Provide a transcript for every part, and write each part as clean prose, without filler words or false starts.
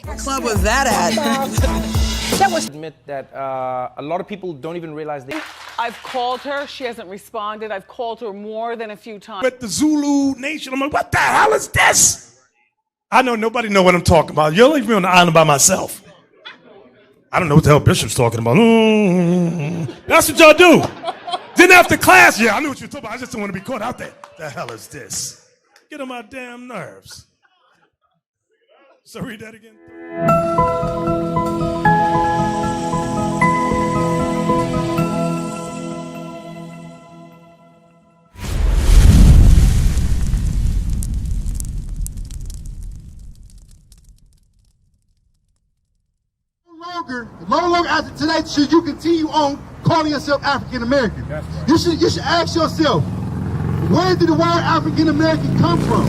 What club was that at? That was admit that a lot of people don't even realize they. I've called her. She hasn't responded. I've called her more than a few times. But the Zulu nation, I'm like, what the hell is this? I know nobody know what I'm talking about. You'll leave me on the island by myself. I don't know what the hell Bishop's talking about. That's what y'all do. Then after class, yeah, I knew what you were talking about. I just don't want to be caught out there. The hell is this? Get on my damn nerves. So read that again. No longer after tonight should you continue on calling yourself African American. Right. You should ask yourself, where did the word African American come from?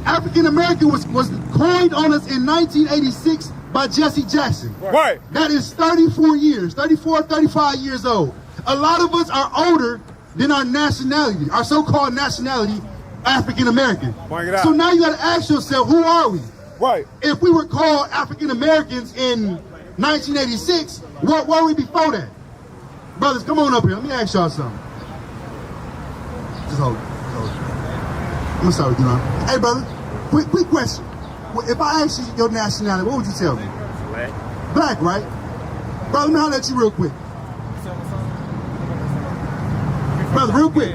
African American was coined on us in 1986 by Jesse Jackson. Right. That is 34 years, 35 years old. A lot of us are older than our nationality, our so-called nationality, African American. So now you got to ask yourself, who are we? Right. If we were called African Americans in 1986, what were we before that? Brothers, come on up here. Let me ask y'all something. Just hold it. I'm gonna start with you now. Hey, brother, quick question. If I asked you your nationality, what would you tell me? Black. Black, right? Brother, let me holler at you real quick. Brother, real quick.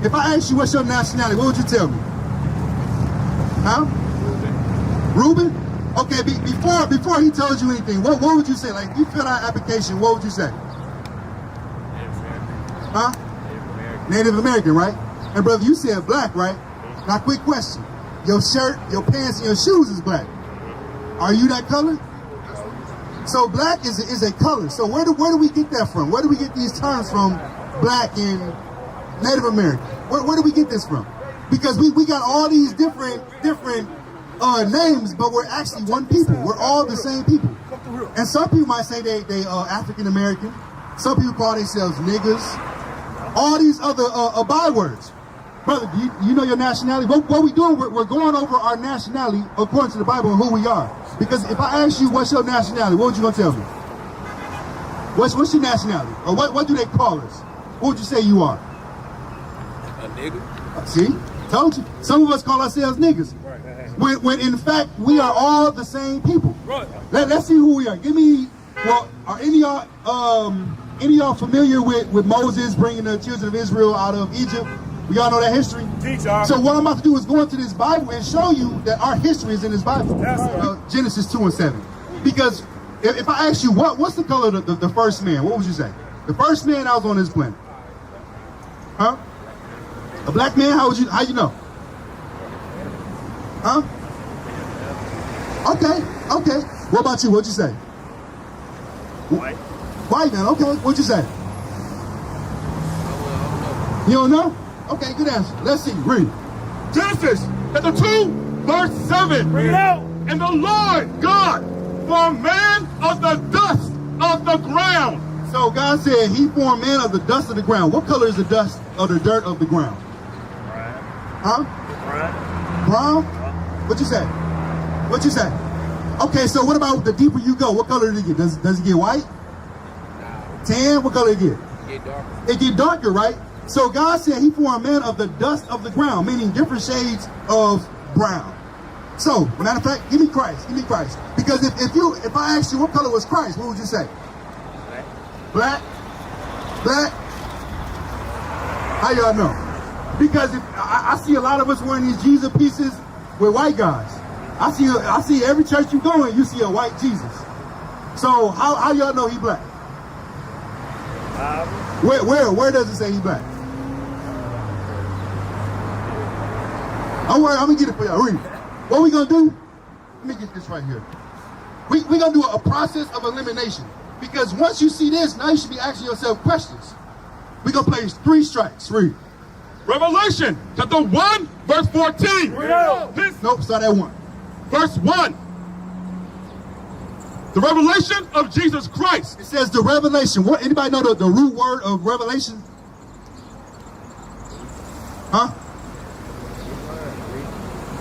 If I asked you what's your nationality, what would you tell me? Huh? Reuben? Okay, before he told you anything, what would you say? Like, if you fill out an application, what would you say? Huh? Native American, right? And brother, you said black, right? Now, quick question. Your shirt, your pants, and your shoes is black. Are you that color? So black is a color. So where do we get that from? Where do we get these terms from, black and Native American? Where do we get this from? Because we got all these different names, but we're actually one people. We're all the same people. And some people might say they are African American. Some people call themselves niggas. All these other bywords. Brother, you know your nationality? What we doing, we're going over our nationality according to the Bible and who we are. Because if I ask you what's your nationality, what would you gonna tell me? What's your nationality? Or what do they call us? What would you say you are? A nigga. See? Told you. Some of us call ourselves niggas. When in fact, we are all the same people. Right. Let's see who we are. Are any of y'all familiar with Moses bringing the children of Israel out of Egypt? We all know that history. So what I'm about to do is go into this Bible and show you that our history is in this Bible. Genesis 2:7. Because if I ask you, what's the color of the first man? What would you say? The first man that was on this planet. Huh? A black man? How you know? Huh? Okay. What about you? What'd you say? White. White man, okay. What'd you say? You don't know? Okay, good answer. Let's see. Read. Genesis chapter 2, verse 7. Bring it out. And the Lord God formed man of the dust of the ground. So God said he formed man of the dust of the ground. What color is the dust or the dirt of the ground? Brown. Huh? Brown? What you say? What you say? Okay, so what about the deeper you go? What color does it get? Does it get white? Tan? What color it get? Get darker. It get darker, right? So God said he formed man of the dust of the ground, meaning different shades of brown. So, matter of fact, give me Christ. Because if I asked you what color was Christ, what would you say? Black? Black? How y'all know? Because I see a lot of us wearing these Jesus pieces with white guys. I see every church you go in, you see a white Jesus. So how y'all know he black? Where does it say he black? I'm gonna get it for y'all. Read. What we gonna do? Let me get this right here. We gonna do a process of elimination. Because once you see this, now you should be asking yourself questions. We gonna play 3 strikes. Read. Revelation chapter 1, verse 14. Nope, start at 1. Verse 1. The revelation of Jesus Christ. It says the revelation. What? Anybody know the root word of revelation? Huh?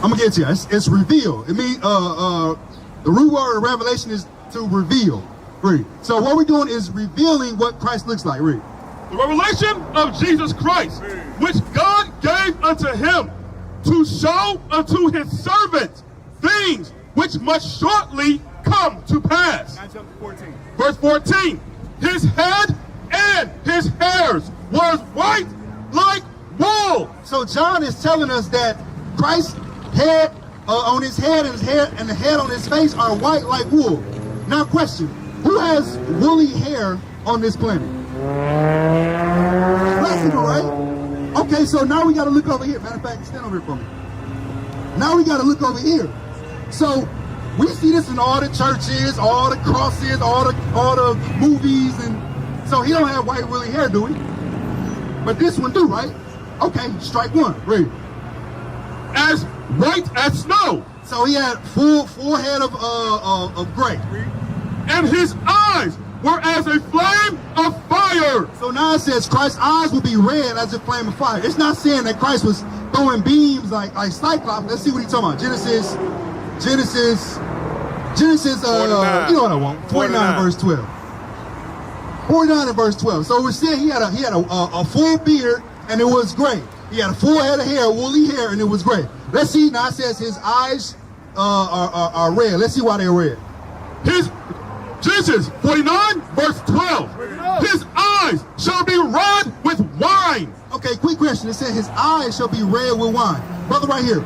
I'm gonna get to you. It's reveal. It means the root word of revelation is to reveal. Read. So what we're doing is revealing what Christ looks like. Read. The revelation of Jesus Christ, which God gave unto him to show unto his servants things which must shortly come to pass. Verse 14. His head and his hairs was white like wool. So John is telling us that Christ's head on his head and his hair and the head on his face are white like wool. Now question, who has woolly hair on this planet? Black people, right? Okay, so now we got to look over here. Matter of fact, stand over here for me. Now we got to look over here. So we see this in all the churches, all the crosses, all the movies, and so he don't have white woolly hair, do he? But this one do, right? Okay, strike one. Read. As white as snow. So he had full head of gray. And his eyes were as a flame of fire. So now it says Christ's eyes will be red as a flame of fire. It's not saying that Christ was throwing beams like Cyclops. Let's see what he's talking about. Genesis, you know what I want. 49 verse 12. 49 and verse 12. So we're saying he had a full beard and it was gray. He had a full head of hair, woolly hair, and it was gray. Let's see, now it says his eyes are red. Let's see why they're red. Genesis 49 verse 12. His eyes shall be red with wine. Okay, quick question. It said his eyes shall be red with wine. Brother right here,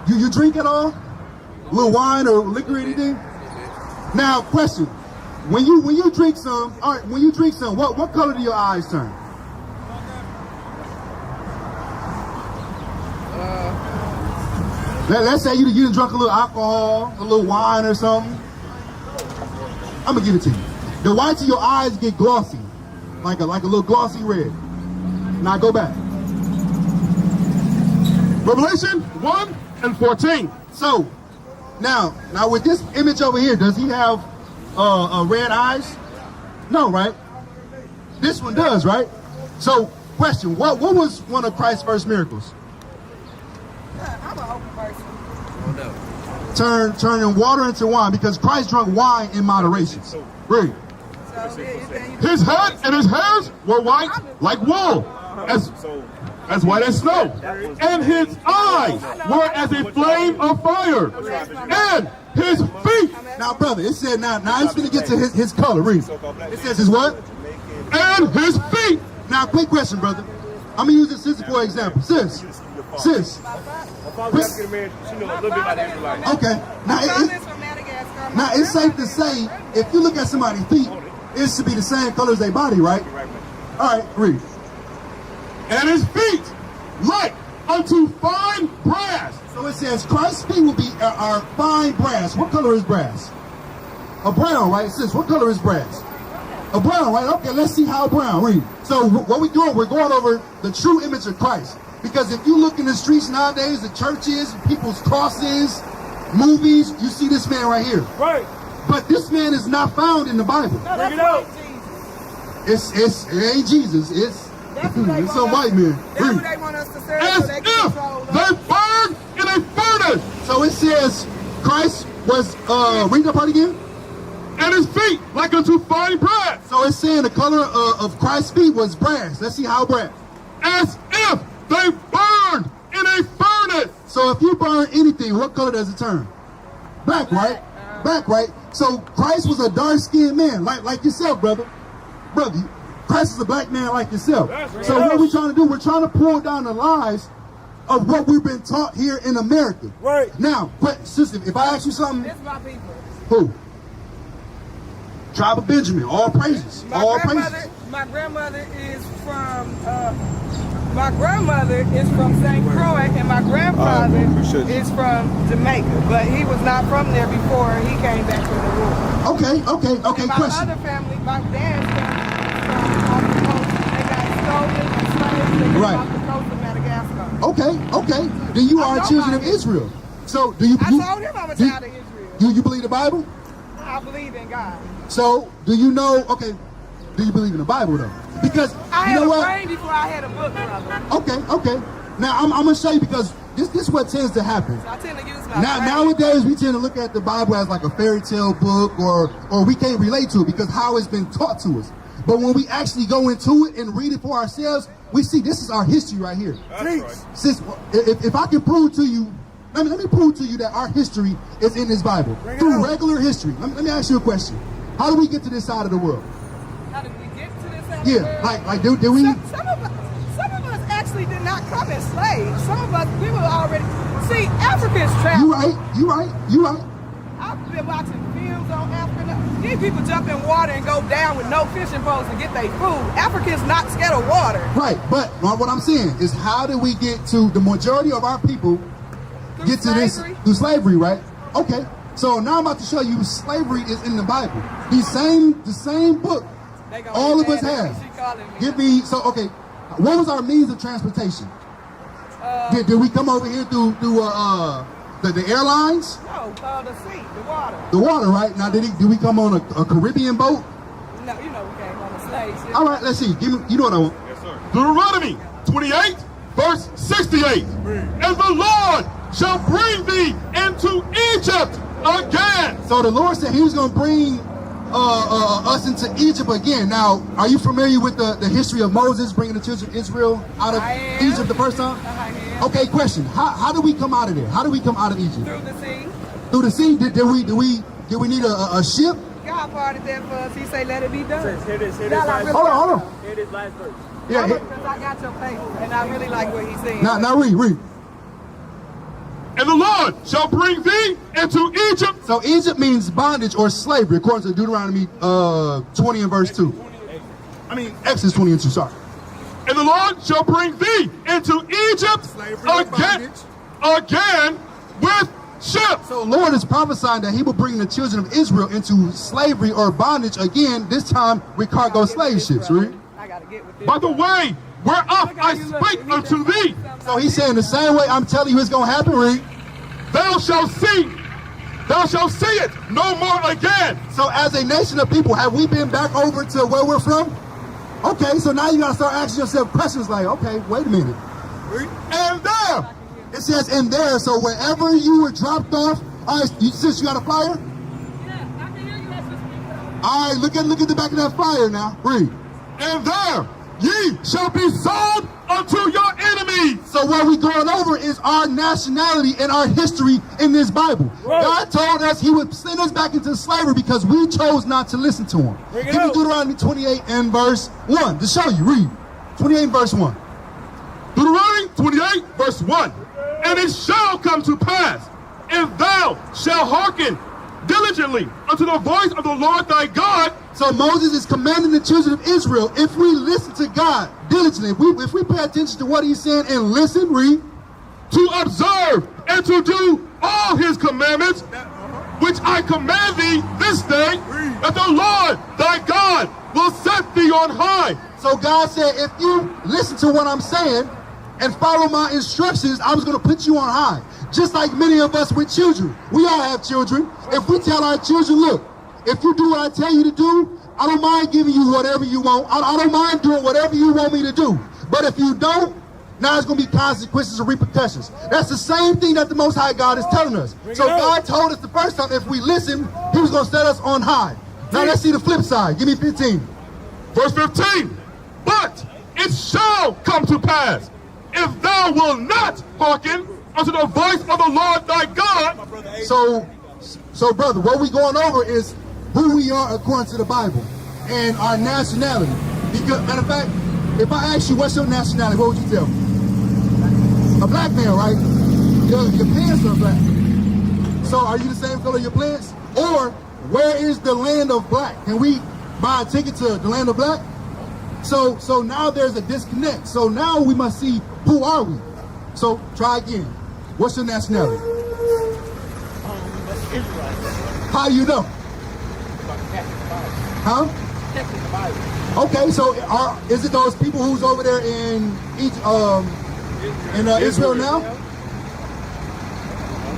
you drink at all? A little wine or liquor or anything? Now, question. When you drink some, all right, when you drink some, what color do your eyes turn? Let's say you done drunk a little alcohol, a little wine or something. I'm gonna give it to you. The whites of your eyes get glossy, like a little glossy red. Now go back. Revelation 1 and 14. So, now with this image over here, does he have red eyes? No, right? This one does, right? So, question, what was one of Christ's first miracles? I'm an open person. Turning water into wine, because Christ drank wine in moderation. Read. His head and his hairs were white like wool, as white as snow. And his eyes were as a flame of fire. And his feet. Now, brother, it said, now it's going to get to his color. Read. It says his what? And his feet. Now, quick question, brother. I'm going to use this sister for example. Sis. Okay. Now it's safe to say, if you look at somebody's feet, it should be the same color as their body, right? All right, read. And his feet like unto fine brass. So it says Christ's feet will be are fine brass. What color is brass? A brown, right? Sis, what color is brass? A brown, right? Okay, let's see how brown. Read. So what we're doing, we're going over the true image of Christ. Because if you look in the streets nowadays, the churches, people's crosses, movies, you see this man right here. Right. But this man is not found in the Bible. No, that's white Jesus. It ain't Jesus. It's some white man. That's who they want us to serve. As So they if can control they us. burned in a furnace. So it says Christ was, read that part again. And his feet like unto fine brass. So it's saying the color of Christ's feet was brass. Let's see how brass. As if they burned in a furnace. So if you burn anything, what color does it turn? Black, right? Black, right? So Christ was a dark-skinned man, like yourself, brother. Christ is a black man like yourself. So what we're trying to do, we're trying to pull down the lies of what we've been taught here in America. Right. Now, sister, if I ask you something, This is my people. who? Tribe of Benjamin, all praises, all praises. My grandmother is from St. Croix, and my grandfather is from Jamaica, but he was not from there before he came back from the war. Okay, And my question. other family, my dad's family, from off the coast. They got stolen and slaves. They came Right. off the coast of Madagascar. Okay. Then you are children of Israel. So do you? I told him I'm a child of Israel. Do you believe the Bible? I believe in God. So do you know? Okay. Do you believe in the Bible though? Because I you had know a what? brain before I had a book, brother. Okay. Now I'm gonna show you because this is what tends to happen. I tend to use my brain. Nowadays, we tend to look at the Bible as like a fairy tale book, or we can't relate to it because how it's been taught to us. But when we actually go into it and read it for ourselves, we see this is our history right here. Since if I can prove to you, let me prove to you that our history is in this Bible through regular history. Let me ask you a question. How do we get to this side of the world? How did we get to this side of the world? Yeah, like do we? Some of us actually did not come as slaves. Some of us, we were already. See, Africans travel. You right. I've been watching films on Africa. These people jump in water and go down with no fishing poles and get their food. Africans not scared of water. Right, but what I'm saying is, how do we get to the majority of our people get to this through slavery, right? Okay, so now I'm about to show you slavery is in the Bible. The same book all of us have. Give me, so okay, what was our means of transportation? Did we come over here through the airlines? No, the sea, the water. The water, right? Now, did we come on a Caribbean boat? No, you know we came on a slave ship. All right, let's see. Give me, you know what I want. Yes, sir. Deuteronomy 28, verse 68. And the Lord shall bring thee into Egypt again. So the Lord said he was going to bring us into Egypt again. Now, are you familiar with the history of Moses bringing the children of Israel out of Egypt the first time? Okay, question. How do we come out of there? How do we come out of Egypt? Through the sea. Through the sea? Did we need a ship? God parted that for us. He say, let it be done. Hear this Hold on. Hear this last verse. Yeah. Because I got your paper, and I really like what he's saying. Now read. And the Lord shall bring thee into Egypt. So Egypt means bondage or slavery, according to Deuteronomy 20 and verse 2. I mean, Exodus 20 and 2, sorry. And the Lord shall bring thee into Egypt again with ships. So the Lord is prophesying that he will bring the children of Israel into slavery or bondage again, this time with cargo slave ships, right? I gotta get with this. By the way, whereof I spake unto thee. So he's saying the same way I'm telling you it's going to happen, Reed. Thou shalt see it no more again. So as a nation of people, have we been back over to where we're from? Okay, so now you got to start asking yourself questions like, okay, wait a minute. And there. It says in there, so wherever you were dropped off, all right, since you got a flyer? Yeah, I can hear you. All right, look at the back of that flyer now. Read. And there ye shall be sold unto your enemies. So what we're going over is our nationality and our history in this Bible. Right. God told us he would send us back into slavery because we chose not to listen to him. Give me Deuteronomy 28 and verse 1 to show you. Read. 28 and verse 1. Deuteronomy 28 verse 1. And it shall come to pass, if thou shalt hearken diligently unto the voice of the Lord thy God. So Moses is commanding the children of Israel, if we listen to God diligently, if we pay attention to what he's saying and listen, read, to observe and to do all his commandments, which I command thee this day, that the Lord thy God will set thee on high. So God said, if you listen to what I'm saying and follow my instructions, I was going to put you on high. Just like many of us with children. We all have children. If we tell our children, look, if you do what I tell you to do, I don't mind giving you whatever you want. I don't mind doing whatever you want me to do. But if you don't, now there's going to be consequences and repercussions. That's the same thing that the Most High God is telling us. So God told us the first time, if we listen, he was going to set us on high. Now let's see the flip side. Give me 15. Verse 15. But it shall come to pass, if thou wilt not hearken unto the voice of the Lord thy God. So brother, what we're going over is who we are according to the Bible and our nationality. Because, matter of fact, if I ask you what's your nationality, what would you tell me? A black man, right? Your pants are black. So are you the same color your pants? Or where is the land of black? Can we buy a ticket to the land of black? So now there's a disconnect. So now we must see, who are we? So try again. What's your nationality? Israelites. How do you know? Huh? Okay, so is it those people who's over there in Israel now?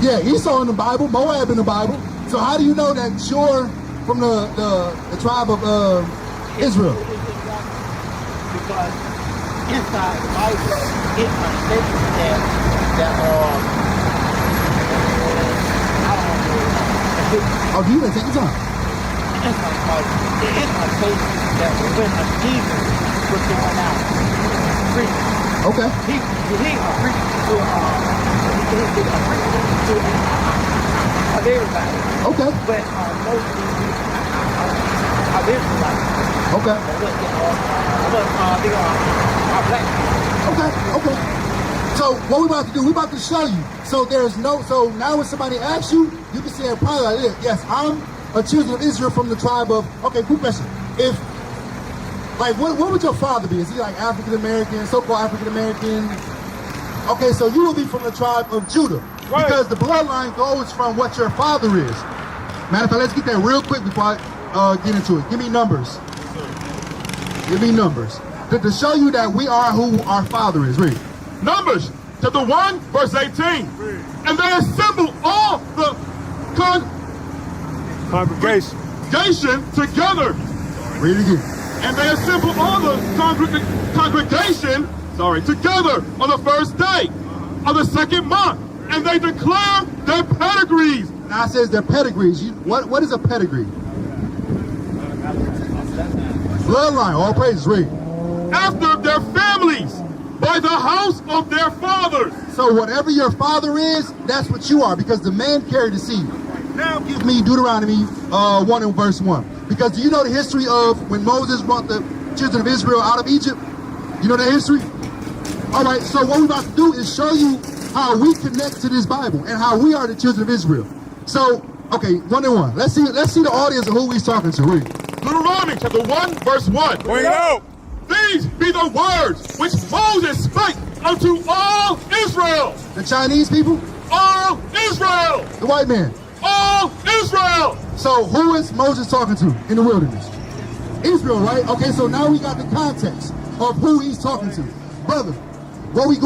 Yeah, Esau in the Bible, Moab in the Bible. So how do you know that you're from the tribe of Israel? Because inside the Bible, it states that Oh, you can take your time. Okay. Okay. But mostly are Israelites. Okay. But they are black people. Okay. So what we about to do, we about to show you. So so now when somebody asks you, you can say probably like this. Yes, I'm a children of Israel from the tribe of, okay, good question. If, like, what would your father be? Is he like African American, so-called African American? Okay, so you will be from the tribe of Judah. Right. Because the bloodline goes from what your father is. Matter of fact, let's get that real quick before I get into it. Give me numbers. Give me numbers. To show you that we are who our father is. Read. Numbers chapter 1, verse 18. And they assembled all the congregation together. Read it again. And they assembled all the congregation together on the first day of the second month. And they declared their pedigrees. Now it says their pedigrees. What is a pedigree? Bloodline. All praises. Read. After their families, by the house of their fathers. So whatever your father is, that's what you are, because the man carried the seed. Now give me Deuteronomy 1 and verse 1. Because do you know the history of when Moses brought the children of Israel out of Egypt? You know that history? All right, so what we're about to do is show you how we connect to this Bible and how we are the children of Israel. So, okay, 1 and 1. Let's see the audience of who he's talking to. Read. Deuteronomy chapter 1, verse 1. Bring it out. These be the words which Moses spake unto all Israel. The Chinese people? All Israel. The white man? All Israel. So who is Moses talking to in the wilderness? Israel, right? Okay, so now we got the context of who he's talking to. Brother, what we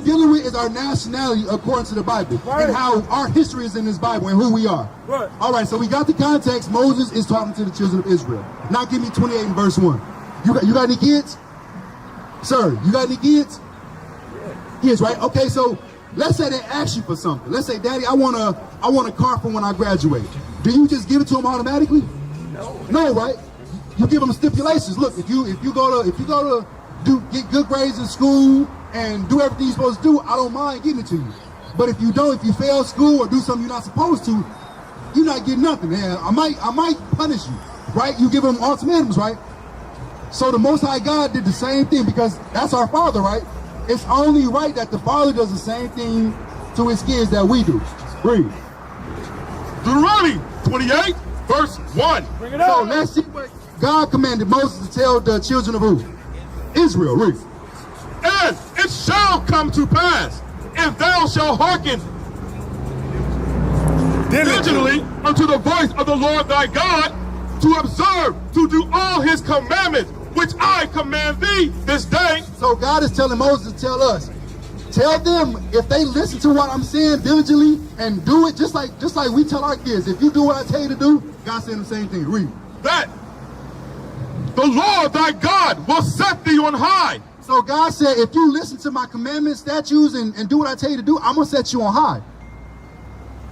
dealing with is our nationality according to the Bible. Right. And how our history is in this Bible and who we are. Right. All right, so we got the context. Moses is talking to the children of Israel. Now give me 28 and verse 1. You got any kids? Sir, you got any kids? Kids, right? Okay, so let's say they ask you for something. Let's say, Daddy, I want a car for when I graduate. Do you just give it to them automatically? No, right? You give them stipulations. Look, if you go to get good grades in school and do everything you're supposed to do, I don't mind getting it to you. But if you don't, if you fail school or do something you're not supposed to, you're not getting nothing. Man, I might punish you, right? You give them ultimatums, right? So the Most High God did the same thing because that's our Father, right? It's only right that the Father does the same thing to his kids that we do. Read. Deuteronomy 28, verse 1. Bring it up. So let's see what God commanded Moses to tell the children of who? Israel. Read. And it shall come to pass, if thou shalt hearken diligently unto the voice of the Lord thy God, to observe, to do all his commandments, which I command thee this day. So God is telling Moses to tell us. Tell them if they listen to what I'm saying diligently and do it just like we tell our kids. If you do what I tell you to do, God saying the same thing. Read. That the Lord thy God will set thee on high. So God said, if you listen to my commandments, statutes, and do what I tell you to do, I'm going to set you on high.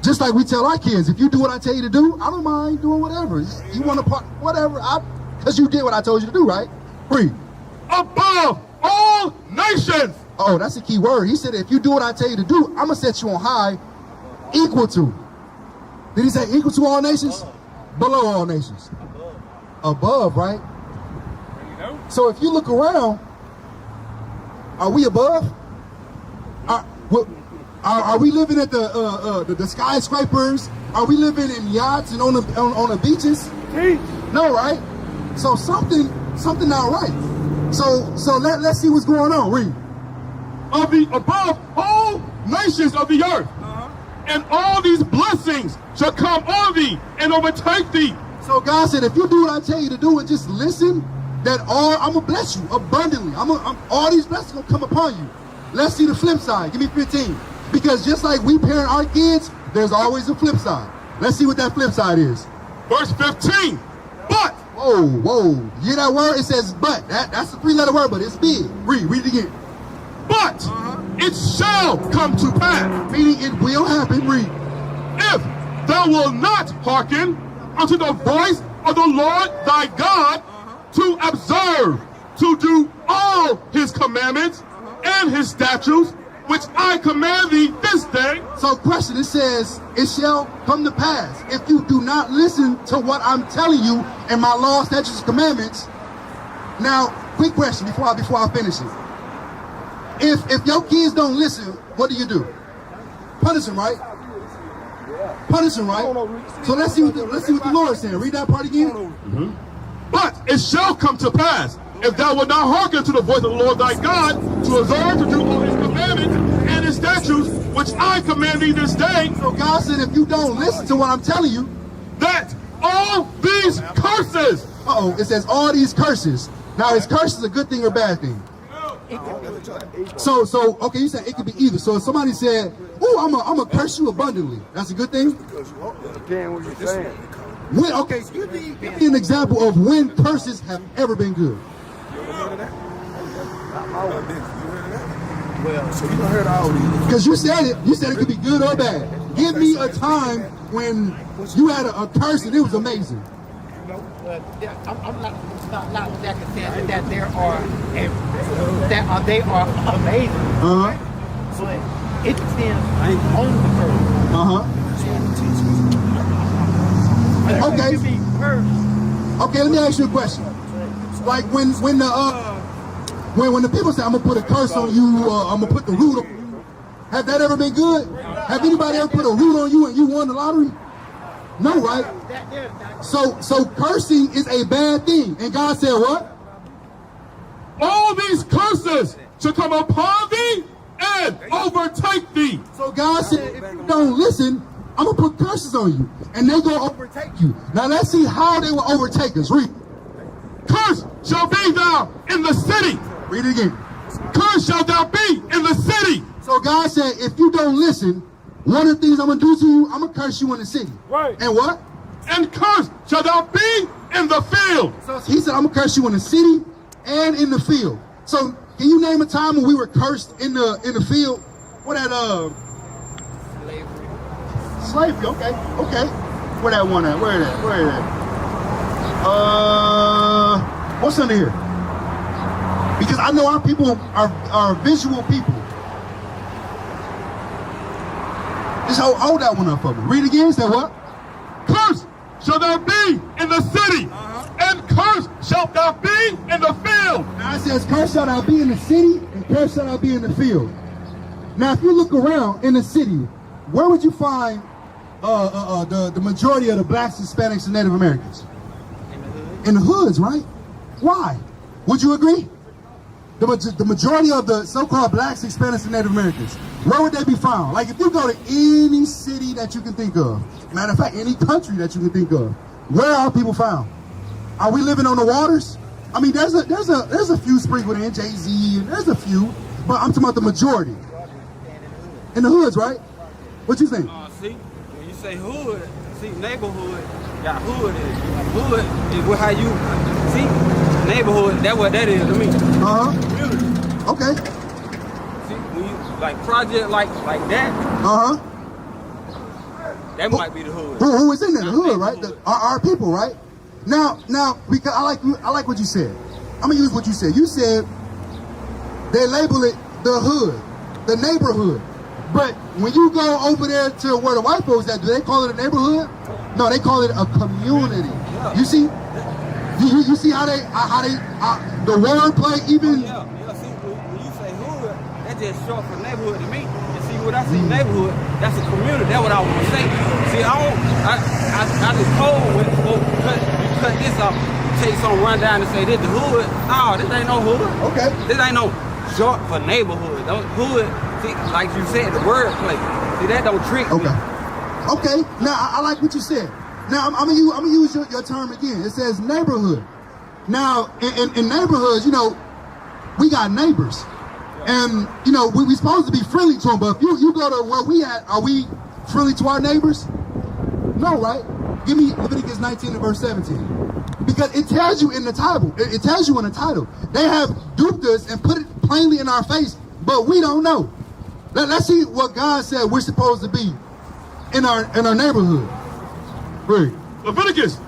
Just like we tell our kids, if you do what I tell you to do, I don't mind doing whatever. You want to part, whatever, because you did what I told you to do, right? Read. Above all nations. Oh, that's a key word. He said, if you do what I tell you to do, I'm going to set you on high, equal to. Did he say equal to all nations? Below all nations. Above, right? So if you look around, are we above? Are we living at the skyscrapers? Are we living in yachts and on the beaches? No, right? So something not right. So let's see what's going on. Read. Of the above all nations of the earth, and all these blessings shall come on thee and overtake thee. So God said, if you do what I tell you to do and just listen, I'm gonna bless you abundantly. All these blessings gonna come upon you. Let's see the flip side. Give me 15. Because just like we parent our kids, there's always a flip side. Let's see what that flip side is. Verse 15. But. Whoa. You hear that word? It says but. That's a 3-letter word, but it's big. Read it again. But it shall come to pass. Meaning it will happen. Read. If thou wilt not hearken unto the voice of the Lord thy God, to observe, to do all his commandments and his statutes, which I command thee this day. So question, it says, it shall come to pass if you do not listen to what I'm telling you in my law, statutes, and commandments. Now, quick question before I finish it. If your kids don't listen, what do? Punish them, right? Punish them, right? So let's see what the Lord is saying. Read that part again. But it shall come to pass, if thou wilt not hearken to the voice of the Lord thy God, to observe, to do all his commandments and his statutes, which I command thee this day. So God said, if you don't listen to what I'm telling you, that all these curses. it says all these curses. Now, is curses a good thing or bad thing? So okay, you said it could be either. So if somebody said, "Oh, I'm gonna curse you abundantly," that's a good thing. Okay, give me an example of when curses have ever been good. Well, so you done heard all these. Because you said it could be good or bad. Give me a time when you had a curse and it was amazing. I'm not that content that they are amazing. But it depends on the person. Okay. You be cursed. Okay, let me ask you a question. Like when the people say, "I'm gonna put a curse on you," "I'm gonna put the root on you," have that ever been good? Have anybody ever put a root on you and you won the lottery? No, right? So cursing is a bad thing. And God said what? All these curses shall come upon thee and overtake thee. So God said, if you don't listen, I'm going to put curses on you. And they're going to overtake you. Now let's see how they will overtake us. Read. Cursed shall be thou in the city. Read it again. Cursed shall thou be in the city. So God said, if you don't listen, one of the things I'm going to do to you, I'm going to curse you in the city. Right. And what? And cursed shall thou be in the field. So he said, I'm going to curse you in the city and in the field. So can you name a time when we were cursed in the field? What that, Slavery, okay. Where that one at? Where is that? What's under here? Because I know our people are visual people. Just hold that one up for me. Read again, say what? Cursed shall thou be in the city, and cursed shalt thou be in the field. Now it says, cursed shall thou be in the city, and cursed shall thou be in the field. Now if you look around in the city, where would you find the majority of the blacks, Hispanics, and Native Americans? In the hoods, right? Why? Would you agree? The majority of the so-called blacks, Hispanics, and Native Americans, where would they be found? Like if you go to any city that you can think of, matter of fact, any country that you can think of, where are people found? Are we living on the waters? I mean, there's a few sprinkled in, Jay-Z, and there's a few, but I'm talking about the majority. In the hoods, right? What you think? See, when you say hood, see, neighborhood, got hood in it. Hood is how you, see, neighborhood, that's what that is to me. Community. Okay. See, when you, like, project like that, that might be the hood. Who is in there? The hood, right? Our people, right? Now, because I like what you said. I'm gonna use what you said. You said they label it the hood, the neighborhood. But when you go over there to where the white folks at, do they call it a neighborhood? No, they call it a community. You see? You see how they the wordplay even. Yeah. See, when you say hood, that's just short for neighborhood to me. And see, when I see neighborhood, that's a community. That's what I want to say. See, I just told when you cut this off, take some rundown and say this the hood. Oh, this ain't no hood. Okay. This ain't no short for neighborhood. Don't hood. See, like you said, the wordplay. See, that don't trick me. Okay. Now I like what you said. Now I'm gonna use your term again. It says neighborhood. Now in neighborhoods, you know, we got neighbors, and you know we supposed to be friendly to them. But if you go to where we at, are we friendly to our neighbors? No, right? Give me Leviticus 19 and verse 17, because it tells you in the title. It tells you in the title. They have duped us and put it plainly in our face, but we don't know. Let's see what God said we're supposed to be in our neighborhood. Read. Leviticus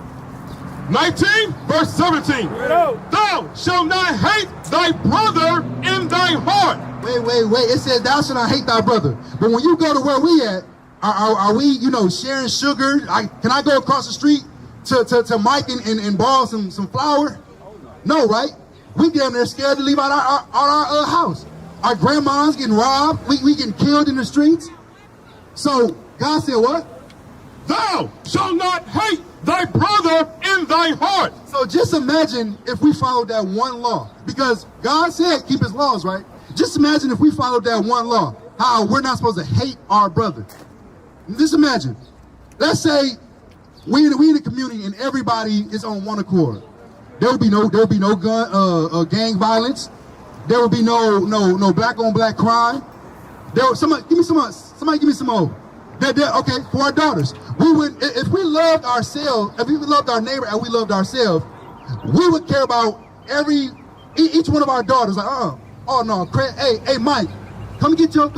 19, verse 17. Thou shalt not hate thy brother in thy heart. Wait. It says thou shalt not hate thy brother. But when you go to where we at, are we, sharing sugar? Can I go across the street to Mike and borrow some flour? No, right? We damn near scared to leave out our house. Our grandmas getting robbed. We getting killed in the streets. So God said what? Thou shalt not hate thy brother in thy heart. So just imagine if we followed that one law. Because God said keep his laws, right? Just imagine if we followed that one law, how we're not supposed to hate our brother. Just imagine. Let's say we in a community and everybody is on one accord. There will be no gun gang violence. There will be no black on black crime. Somebody give me some more. Okay, for our daughters, we would, if we loved ourselves, if we loved our neighbor and we loved ourselves, we would care about each one of our daughters. Like, oh no, hey Mike, come get your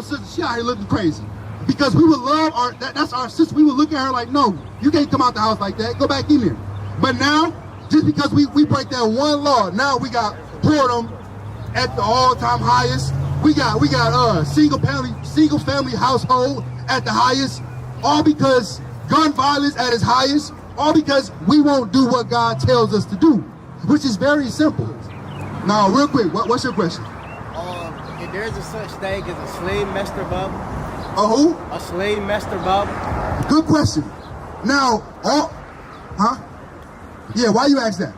sister. She out here looking crazy. Because we would love that's our sister. We would look at her like, no, you can't come out the house like that. Go back in there. But now, just because we break that one law, now we got boredom at the all-time highest. We got single family household at the highest, all because gun violence at its highest, all because we won't do what God tells us to do, which is very simple. Now, real quick, what's your question? If there's a such thing as a slave master, Bob. A who? A slave master, Bob. Good question. Now, yeah, why you ask that?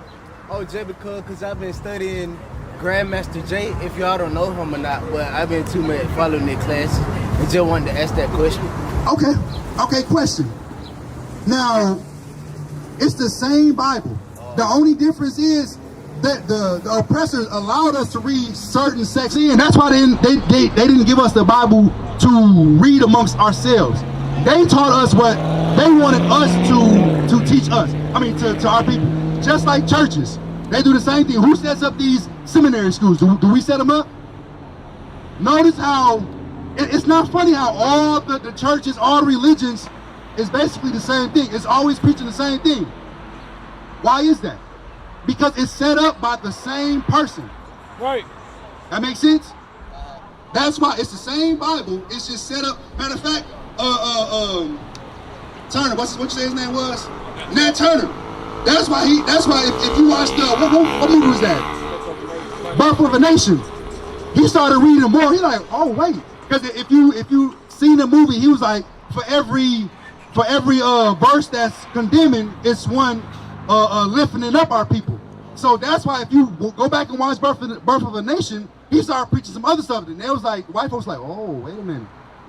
Oh, just because I've been studying Grandmaster Jay, if y'all don't know him or not, but I've been too much following their classes. I just wanted to ask that question. Okay, question. Now, it's the same Bible. The only difference is that the oppressors allowed us to read certain sections, and that's why they didn't give us the Bible to read amongst ourselves. They taught us what they wanted us to teach us. I mean, to our people. Just like churches. They do the same thing. Who sets up these seminary schools? Do we set them up? Notice how it's not funny how all the churches, all the religions is basically the same thing. It's always preaching the same thing. Why is that? Because it's set up by the same person. Right. That makes sense? That's why it's the same Bible. It's just set up. Matter of fact, Turner, what you say his name was? Nat Turner. That's why if you watch what movie was that? Birth of a Nation. He started reading more. He's like, oh wait, because if you seen the movie, he was like, for every verse that's condemning, it's one lifting up our people. So that's why if you go back and watch Birth of a Nation, he started preaching some other stuff, and they was like, white folks like, oh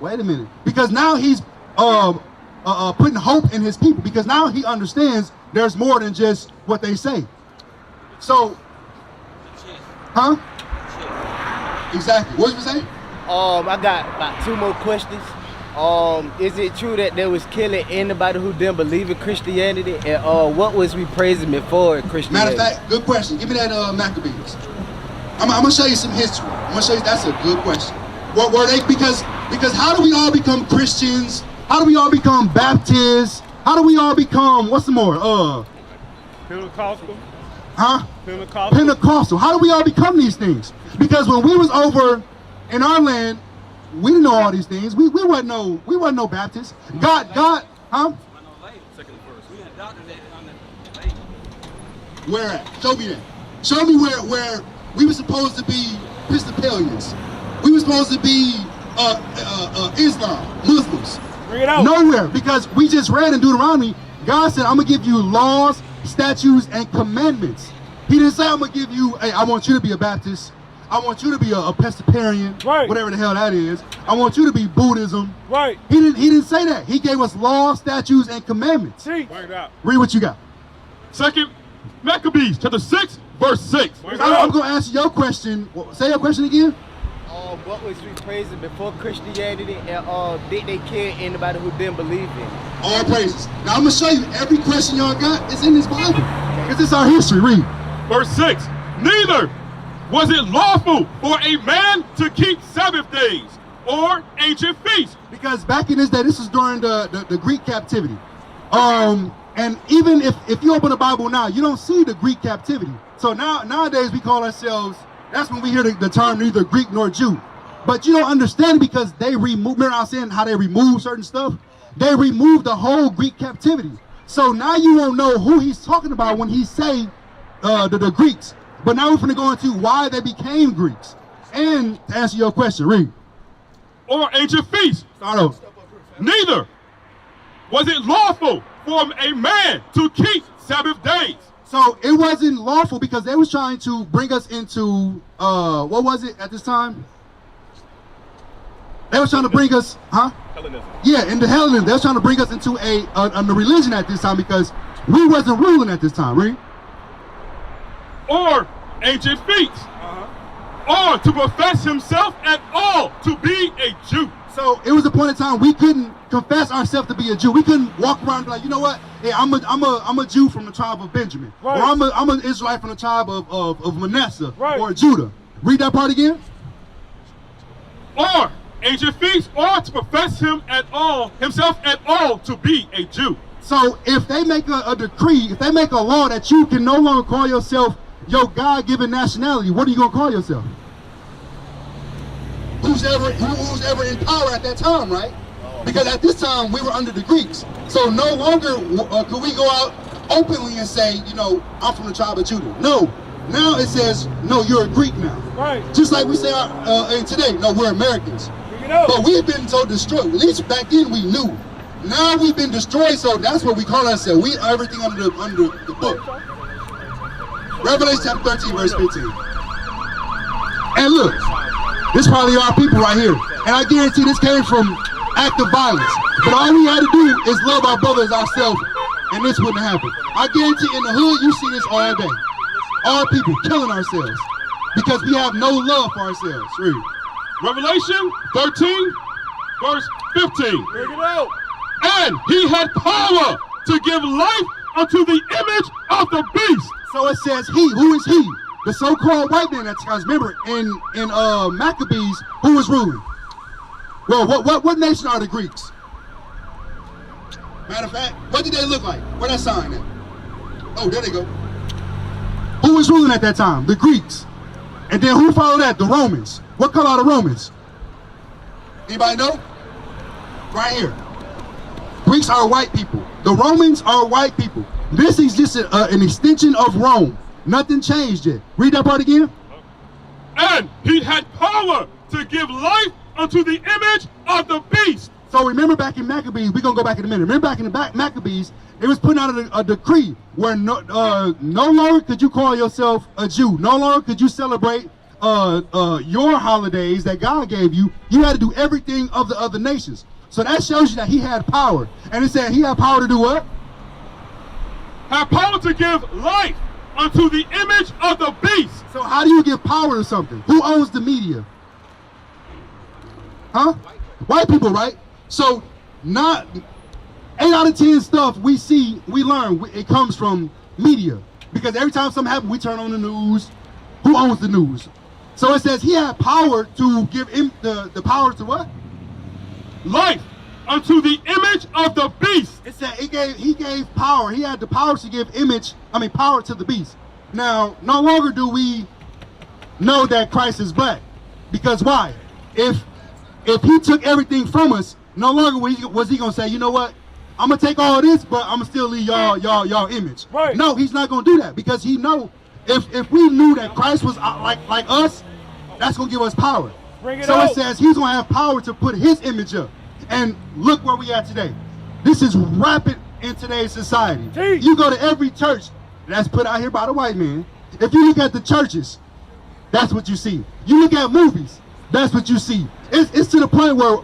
wait a minute, because now he's putting hope in his people, because now he understands there's more than just what they say. So, exactly. What did you say? I got about 2 more questions. Is it true that they was killing anybody who didn't believe in Christianity? And what was we praising before Christianity? Matter of fact, good question. Give me that Maccabees. I'm gonna show you some history. I'm gonna show you. That's a good question. What were they? Because how do we all become Christians? How do we all become Baptists? How do we all become, what's some more? Pentecostal. Pentecostal. How do we all become these things? Because when we was over in our land, we didn't know all these things. We wasn't no Baptists. God, Where at? Show me that. Show me where we were supposed to be Episcopalians. We were supposed to be Islam, Muslims. Bring it out. Nowhere, because we just read in Deuteronomy, God said, I'm going to give you laws, statutes, and commandments. He didn't say, I'm going to give you, hey, I want you to be a Baptist. I want you to be a Episcopalian, right, whatever the hell that is. I want you to be Buddhism. Right. He didn't say that. He gave us laws, statutes, and commandments. See. Bring it out. Read what you got. 2 Maccabees, chapter 6, verse 6. I'm going to answer your question. Say your question again. What was we praising before Christianity, and did they kill anybody who didn't believe in? All praises. Now I'm going to show you every question y'all got is in this Bible. Because it's our history. Read. Verse 6. Neither was it lawful for a man to keep Sabbath days, or ancient feasts. Because back in this day, this is during the Greek captivity. And even if you open the Bible now, you don't see the Greek captivity. So nowadays we call ourselves, that's when we hear the term neither Greek nor Jew. But you don't understand it because they remove, remember I was saying how they remove certain stuff? They removed the whole Greek captivity. So now you won't know who he's talking about when he say the Greeks. But now we're going to go into why they became Greeks. And to answer your question, read. Or ancient feasts. Start over. Neither was it lawful for a man to keep Sabbath days. So it wasn't lawful because they was trying to bring us into, what was it at this time? They was trying to bring us, Hellenism. Yeah, into Hellenism. They was trying to bring us into a religion at this time because we wasn't ruling at this time, right? Or ancient feasts. Or to profess himself at all to be a Jew. So it was a point in time we couldn't confess ourselves to be a Jew. We couldn't walk around and be like, you know what? Hey, I'm a Jew from the tribe of Benjamin. Right. Or I'm an Israelite from the tribe of Manasseh, right, or Judah. Read that part again. Or ancient feasts, or to profess himself at all to be a Jew. So if they make a decree, if they make a law that you can no longer call yourself your God-given nationality, what are you gonna call yourself? Who's ever in power at that time, right? Because at this time we were under the Greeks. So no longer could we go out openly and say, you know, I'm from the tribe of Judah. No. Now it says, no, you're a Greek now. Right. Just like we say today, no, we're Americans. But we've been so destroyed. At least back then we knew. Now we've been destroyed, so that's what we call ourselves. We are everything under the book. Revelation chapter 13, verse 15. And look, this probably our people right here. And I guarantee this came from active violence. But all we had to do is love our brothers ourselves, and this wouldn't happen. I guarantee in the hood, you see this all day. All people killing ourselves because we have no love for ourselves. Read. Revelation 13, verse 15. Bring it out. And he had power to give life unto the image of the beast. So it says he. Who is he? The so-called white man. That's because remember in Maccabees, who was ruling? Well, what nation are the Greeks? Matter of fact, what did they look like? Where that sign at? Oh, there they go. Who was ruling at that time? The Greeks. And then who followed that? The Romans. What color are the Romans? Anybody know? Right here. Greeks are white people. The Romans are white people. This is just an extension of Rome. Nothing changed yet. Read that part again. And he had power to give life unto the image of the beast. So remember back in Maccabees, we're going to go back in a minute. Remember back in the Maccabees, it was putting out a decree where no longer could you call yourself a Jew. No longer could you celebrate your holidays that God gave you. You had to do everything of the other nations. So that shows you that he had power. And it said he had power to do what? Have power to give life unto the image of the beast. So how do you give power to something? Who owns the media? Huh? White people, right? So not 8 out of 10 stuff we see, we learn, it comes from media. Because every time something happens, we turn on the news. Who owns the news? So it says he had power to give him the power to what? Life unto the image of the beast. It said he gave power. He had the power to give power to the beast. Now, no longer do we know that Christ is black. Because why? If he took everything from us, no longer was he gonna say, you know what? I'm gonna take all this, but I'm gonna still leave y'all image. Right. No, he's not gonna do that because he know if we knew that Christ was like us, that's gonna give us power. So it says he's gonna have power to put his image up. And look where we are today. This is rampant in today's society. Jeez. You go to every church that's put out here by the white man. If you look at the churches, that's what you see. You look at movies, that's what you see. It's to the point where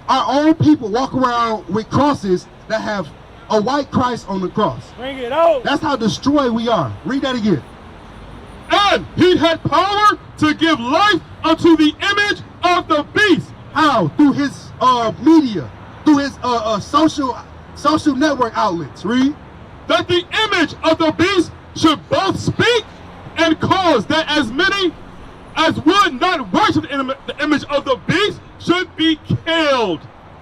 our own people walk around with crosses that have a white Christ on the cross. Bring it out. That's how destroyed we are. Read that again. And he had power to give life unto the image of the beast. How? Through his media, through his social network outlets. Read. That the image of the beast should both speak and cause that as many as would not worship the image of the beast should be killed.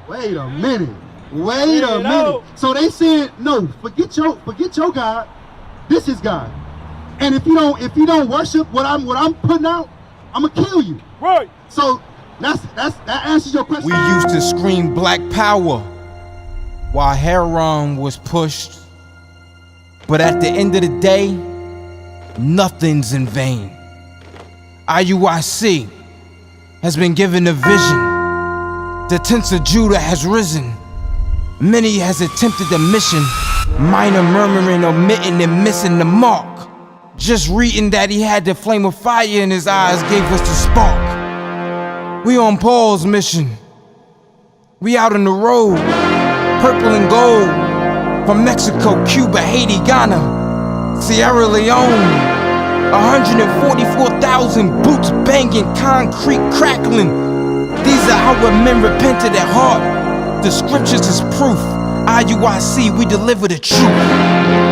Wait a minute. Wait a minute. So they said, no, forget your God. This is God. And if you don't worship what I'm putting out, I'm gonna kill you. Right. So that answers your question. We used to scream black power while Heron was pushed. But at the end of the day, nothing's in vain. IUIC has been given a vision. The tents of Judah has risen. Many has attempted the mission. Minor murmuring, omitting, and missing the mark. Just reading that he had the flame of fire in his eyes gave us the spark. We on Paul's mission. We out on the road, purple and gold. From Mexico, Cuba, Haiti, Ghana, Sierra Leone. 144,000 boots banging, concrete crackling. These are our men repented at heart. The scriptures is proof. IUIC, we deliver the truth.